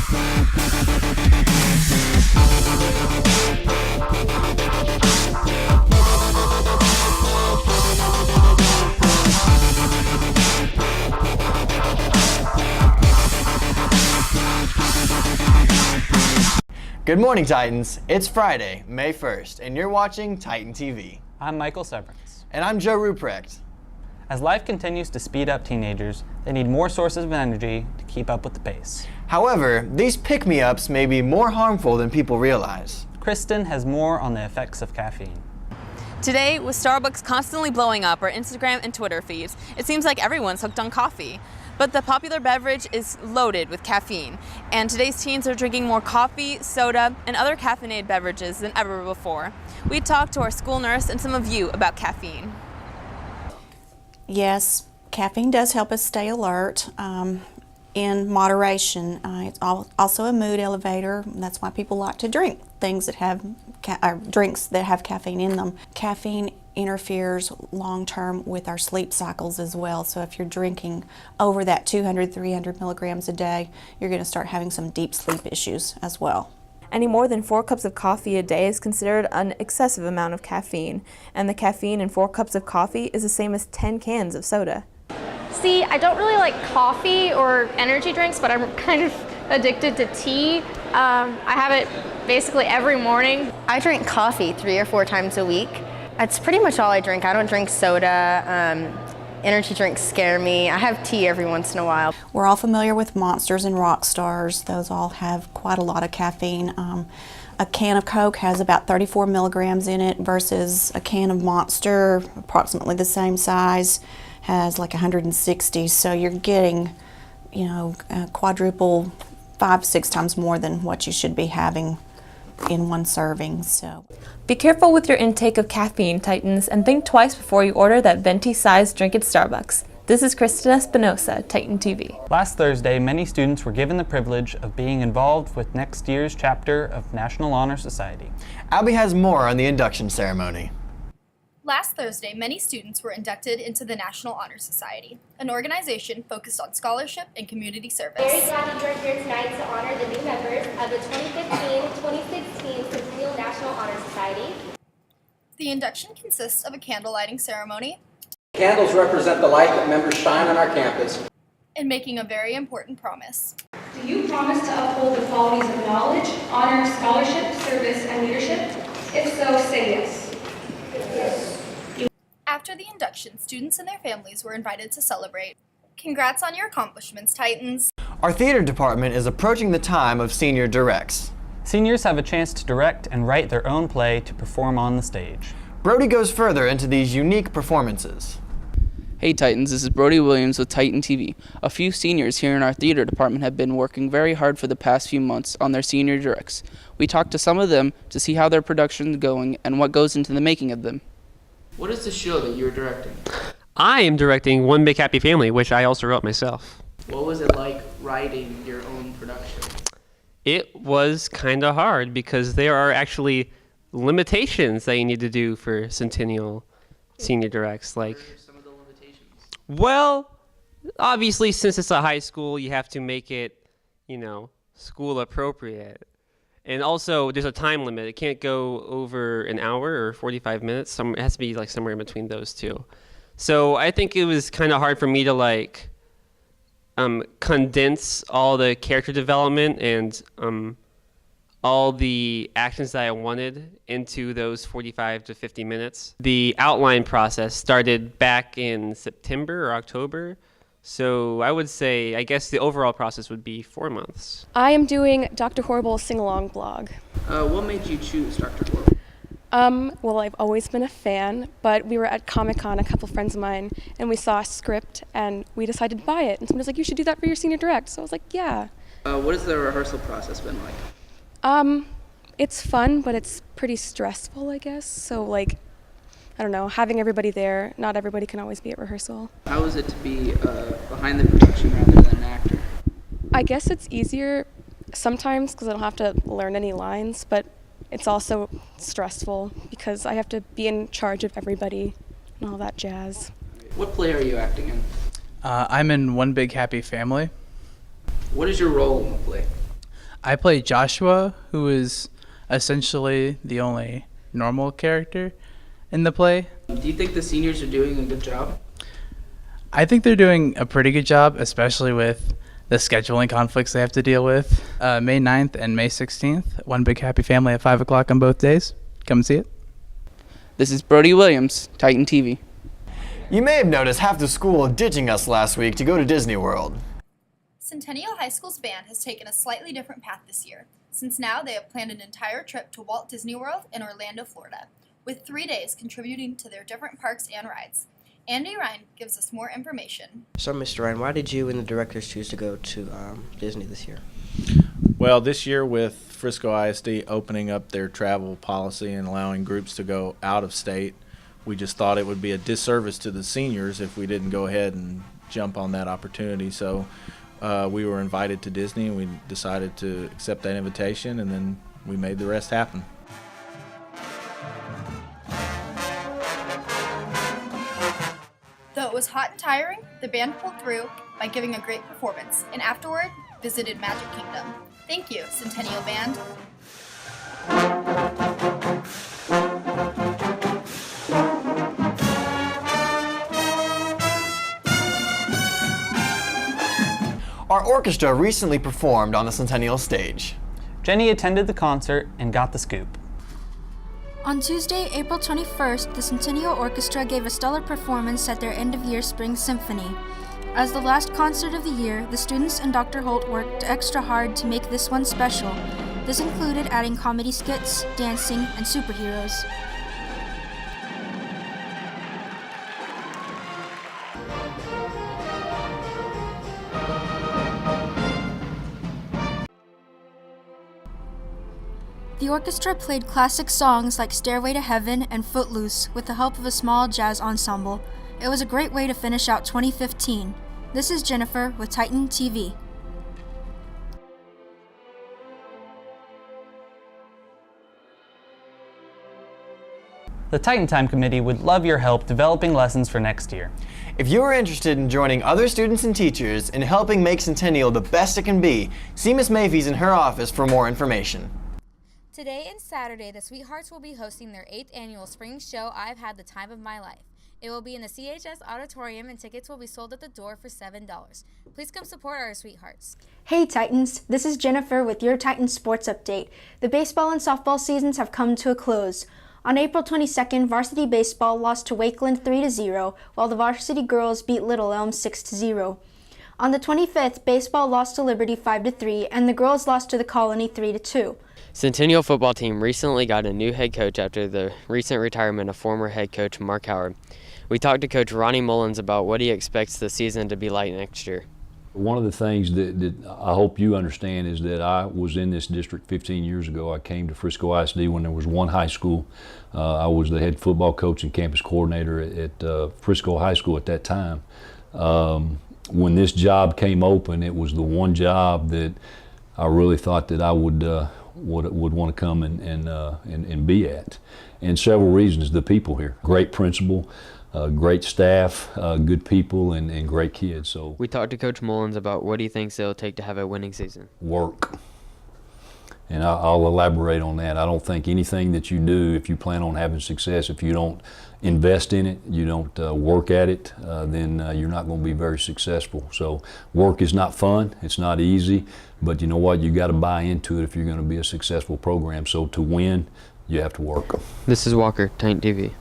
Good morning, Titans. It's Friday, May 1st, and you're watching Titan TV. I'm Michael Severance. And I'm Joe Ruprecht. As life continues to speed up teenagers, they need more sources of energy to keep up with the pace. However, these pick-me-ups may be more harmful than people realize. Kristen has more on the effects of caffeine. Today, with Starbucks constantly blowing up our Instagram and Twitter feeds, it seems like everyone's hooked on coffee. But the popular beverage is loaded with caffeine, and today's teens are drinking more coffee, soda, and other caffeinated beverages than ever before. We talked to our school nurse and some of you about caffeine. Yes, caffeine does help us stay alert in moderation. It's also a mood elevator. That's why people like to drink things that have drinks that have caffeine in them. Caffeine interferes long-term with our sleep cycles as well. So if you're drinking over that 200, 300 milligrams a day, you're going to start having some deep sleep issues as well. Any more than 4 cups of coffee a day is considered an excessive amount of caffeine, and the caffeine in 4 cups of coffee is the same as 10 cans of soda. See, I don't really like coffee or energy drinks, but I'm kind of addicted to tea. I have it basically every morning. I drink coffee 3 or 4 times a week. That's pretty much all I drink. I don't drink soda. Energy drinks scare me. I have tea every once in a while. We're all familiar with Monsters and Rock Stars. Those all have quite a lot of caffeine. A can of Coke has about 34 milligrams in it versus a can of Monster, approximately the same size, has like 160. So you're getting, quadruple, 5-6 times more than what you should be having in one serving. So be careful with your intake of caffeine, Titans, and think twice before you order that venti-sized drink at Starbucks. This is Kristen Espinosa, Titan TV. Last Thursday, many students were given the privilege of being involved with next year's chapter of National Honor Society. Albie has more on the induction ceremony. Last Thursday, many students were inducted into the National Honor Society, an organization focused on scholarship and community service. Very glad you are here tonight to honor the new members of the 2015-2016 Centennial National Honor Society. The induction consists of a candle lighting ceremony. Candles represent the light that members shine on our campus. And making a very important promise. Do you promise to uphold the qualities of knowledge, honor, scholarship, service, and leadership? If so, say yes. Yes. After the induction, students and their families were invited to celebrate. Congrats on your accomplishments, Titans. Our theater department is approaching the time of senior directs. Seniors have a chance to direct and write their own play to perform on the stage. Brody goes further into these unique performances. Hey Titans, this is Brody Williams with Titan TV. A few seniors here in our theater department have been working very hard for the past few months on their senior directs. We talked to some of them to see how their production is going and what goes into the making of them. What is the show that you're directing? I am directing One Big Happy Family, which I also wrote myself. What was it like writing your own production? It was kind of hard because there are actually limitations that you need to do for Centennial senior directs. Like, what are some of the limitations? Well, obviously, since it's a high school, you have to make it, school appropriate. And also, there's a time limit. It can't go over an hour or 45 minutes. It has to be like somewhere in between those two. So I think it was kind of hard for me to condense all the character development and all the actions that I wanted into those 45 to 50 minutes. The outline process started back in September or October. So I would say, I guess the overall process would be 4 months. I am doing Dr. Horrible's sing-along blog. What made you choose Dr. Horrible? Well, I've always been a fan, but we were at Comic-Con, a couple friends of mine, and we saw a script, and we decided to buy it. And someone was like, you should do that for your senior direct. So I was like, yeah. What has the rehearsal process been like? It's fun, but it's pretty stressful, I guess. So, I don't know, having everybody there, not everybody can always be at rehearsal. How is it to be behind the production rather than an actor? I guess it's easier sometimes because I don't have to learn any lines, but it's also stressful because I have to be in charge of everybody and all that jazz. What play are you acting in? I'm in One Big Happy Family. What is your role in the play? I play Joshua, who is essentially the only normal character in the play. Do you think the seniors are doing a good job? I think they're doing a pretty good job, especially with the scheduling conflicts they have to deal with. May 9th and May 16th, One Big Happy Family at 5 o'clock on both days. Come see it. This is Brody Williams, Titan TV. You may have noticed half the school ditching us last week to go to Disney World. Centennial High School's band has taken a slightly different path this year, since now they have planned an entire trip to Walt Disney World in Orlando, Florida, with 3 days contributing to their different parks and rides. Andy Ryan gives us more information. So, Mr. Ryan, why did you and the directors choose to go to Disney this year? Well, this year with Frisco ISD opening up their travel policy and allowing groups to go out of state, we just thought it would be a disservice to the seniors if we didn't go ahead and jump on that opportunity. So we were invited to Disney, and we decided to accept that invitation, and then we made the rest happen. Though it was hot and tiring, the band pulled through by giving a great performance, and afterward visited Magic Kingdom. Thank you, Centennial Band. Our orchestra recently performed on the Centennial stage. Jenny attended the concert and got the scoop. On Tuesday, April 21st, the Centennial Orchestra gave a stellar performance at their end-of-year Spring Symphony. As the last concert of the year, the students and Dr. Holt worked extra hard to make this one special. This included adding comedy skits, dancing, and superheroes. The orchestra played classic songs like Stairway to Heaven and Footloose with the help of a small jazz ensemble. It was a great way to finish out 2015. This is Jennifer with Titan TV. The Titan Time Committee would love your help developing lessons for next year. If you are interested in joining other students and teachers in helping make Centennial the best it can be, see Ms. Mafies in her office for more information. Today and Saturday, the Sweethearts will be hosting their 8th annual spring show, I've Had the Time of My Life. It will be in the CHS Auditorium, and tickets will be sold at the door for $7. Please come support our Sweethearts. Hey Titans, this is Jennifer with your Titan Sports Update. The baseball and softball seasons have come to a close. On April 22nd, varsity baseball lost to Wakeland 3-0, while the varsity girls beat Little Elm 6-0. On the 25th, baseball lost to Liberty 5-3, and the girls lost to the Colony 3-2. Centennial football team recently got a new head coach after the recent retirement of former head coach Mark Howard. We talked to Coach Ronnie Mullins about what he expects the season to be like next year. One of the things that I hope you understand is that I was in this district 15 years ago. I came to Frisco ISD when there was one high school. I was the head football coach and campus coordinator at Frisco High School at that time. When this job came open, it was the one job that I really thought that I would want to come and be at. And several reasons: the people here, great principal, great staff, good people, and great kids. So we talked to Coach Mullins about what he thinks it'll take to have a winning season. Work. And I'll elaborate on that. I don't think anything that you do, if you plan on having success, if you don't invest in it, you don't work at it, then you're not going to be very successful. So work is not fun, it's not easy, but you know what, you got to buy into it if you're going to be a successful program. So to win, you have to work. This is Walker, Titan TV.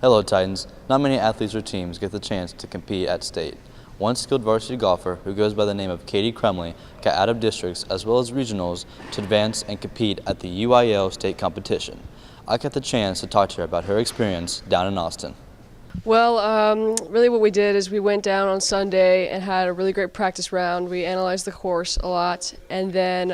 Hello Titans. Not many athletes or teams get the chance to compete at state. One skilled varsity golfer who goes by the name of Katie Crumley got out of districts as well as regionals to advance and compete at the UIL state competition. I got the chance to talk to her about her experience down in Austin. Well, really what we did is we went down on Sunday and had a really great practice round. We analyzed the course a lot, and then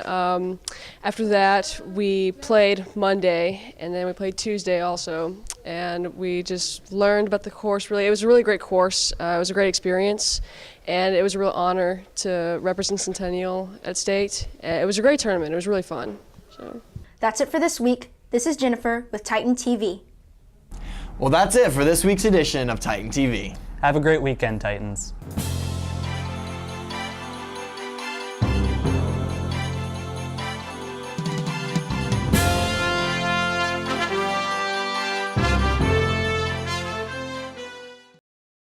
after that we played Monday, and then we played Tuesday also, and we just learned about the course. Really, it was a really great course. It was a great experience, and it was a real honor to represent Centennial at state. It was a great tournament. It was really fun. So. That's it for this week. This is Jennifer with Titan TV. Well, that's it for this week's edition of Titan TV. Have a great weekend, Titans.